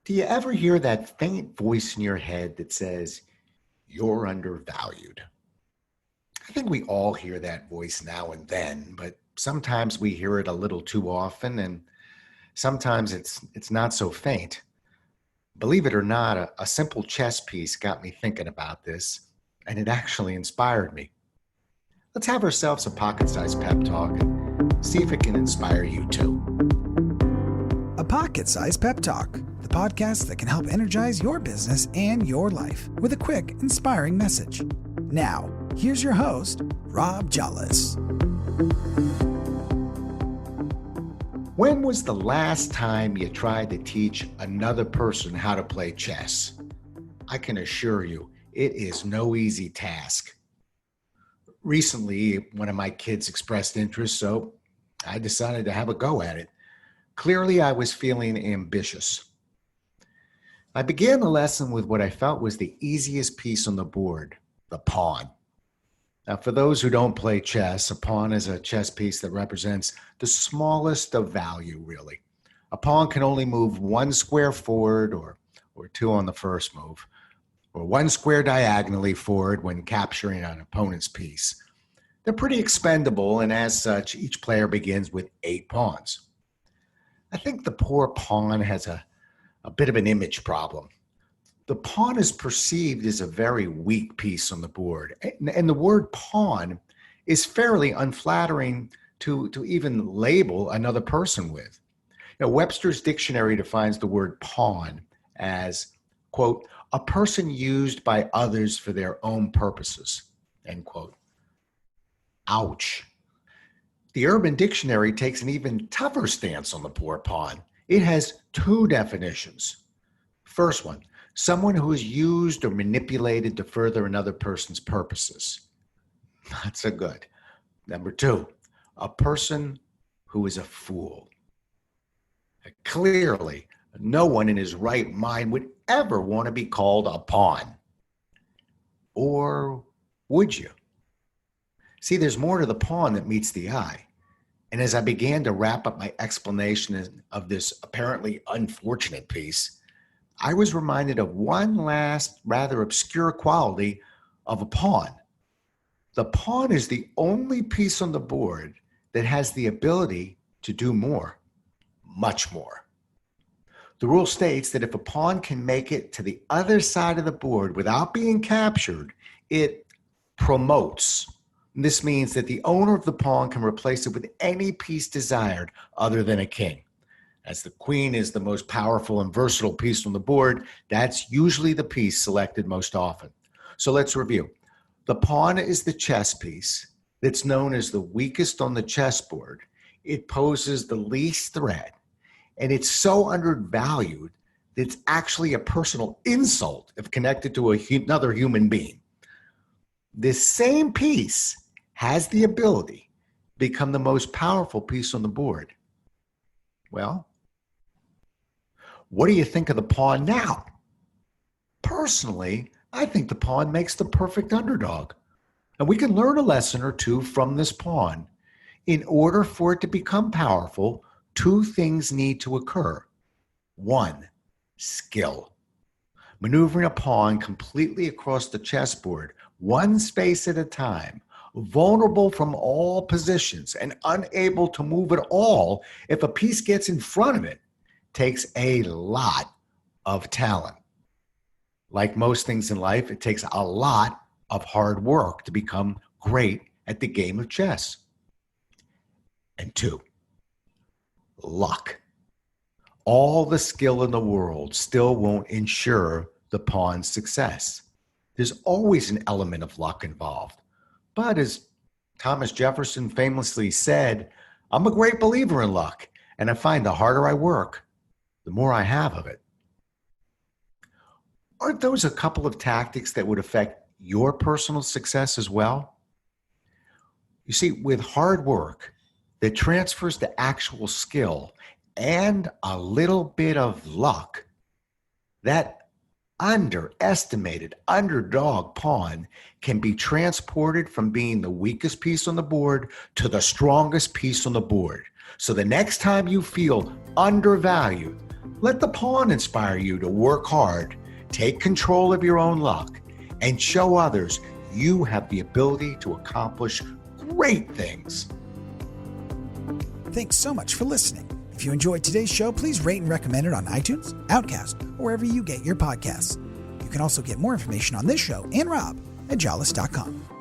Do you ever hear that faint voice in your head that says, you're undervalued? I think we all hear that voice now and then, but sometimes we hear it a little too often, and sometimes it's not so faint. Believe it or not, a simple chess piece got me thinking about this, and it actually inspired me. Let's have ourselves a pocket-sized pep talk and see if it can inspire you too. A pocket-sized pep talk, the podcast that can help energize your business and your life with a quick, inspiring message. Now, here's your host, Rob Jollis. When was the last time you tried to teach another person how to play chess? I can assure you, it is no easy task. Recently, one of my kids expressed interest, so I decided to have a go at it. Clearly, I was feeling ambitious. I began the lesson with what I felt was the easiest piece on the board, the pawn. Now, for those who don't play chess, a pawn is a chess piece that represents the smallest of value, really. A pawn can only move one square forward or two on the first move, or one square diagonally forward when capturing an opponent's piece. They're pretty expendable, and as such, each player begins with 8 pawns. I think the poor pawn has a bit of an image problem. The pawn is perceived as a very weak piece on the board, and the word pawn is fairly unflattering to even label another person with. Now, Webster's dictionary defines the word pawn as, quote, a person used by others for their own purposes, end quote. Ouch. The Urban Dictionary takes an even tougher stance on the poor pawn. It has 2 definitions. First one, someone who is used or manipulated to further another person's purposes. Not so good. Number 2, a person who is a fool. Clearly, no one in his right mind would ever want to be called a pawn. Or would you? See, there's more to the pawn that meets the eye. And as I began to wrap up my explanation of this apparently unfortunate piece, I was reminded of one last rather obscure quality of a pawn. The pawn is the only piece on the board that has the ability to do more, much more. The rule states that if a pawn can make it to the other side of the board without being captured, it promotes. This means that the owner of the pawn can replace it with any piece desired other than a king. As the queen is the most powerful and versatile piece on the board, that's usually the piece selected most often. So let's review. The pawn is the chess piece that's known as the weakest on the chessboard. It poses the least threat, and it's so undervalued that it's actually a personal insult if connected to another human being. This same piece has the ability to become the most powerful piece on the board. Well, what do you think of the pawn now? Personally, I think the pawn makes the perfect underdog. And we can learn a lesson or two from this pawn. In order for it to become powerful, 2 things need to occur. 1, skill. Maneuvering a pawn completely across the chessboard, one space at a time, vulnerable from all positions and unable to move at all if a piece gets in front of it, takes a lot of talent. Like most things in life, it takes a lot of hard work to become great at the game of chess. And 2, luck. All the skill in the world still won't ensure the pawn's success. There's always an element of luck involved. But as Thomas Jefferson famously said, I'm a great believer in luck, and I find the harder I work, the more I have of it. Aren't those a couple of tactics that would affect your personal success as well? You see, with hard work that transfers to actual skill and a little bit of luck, that underestimated underdog pawn can be transported from being the weakest piece on the board to the strongest piece on the board. So the next time you feel undervalued, Let the pawn inspire you to work hard, take control of your own luck, and show others you have the ability to accomplish great things. Thanks so much for listening. If you enjoyed today's show, please rate and recommend it on iTunes, Outcast, or wherever you get your podcasts. You can also get more information on this show and Rob at jollis.com.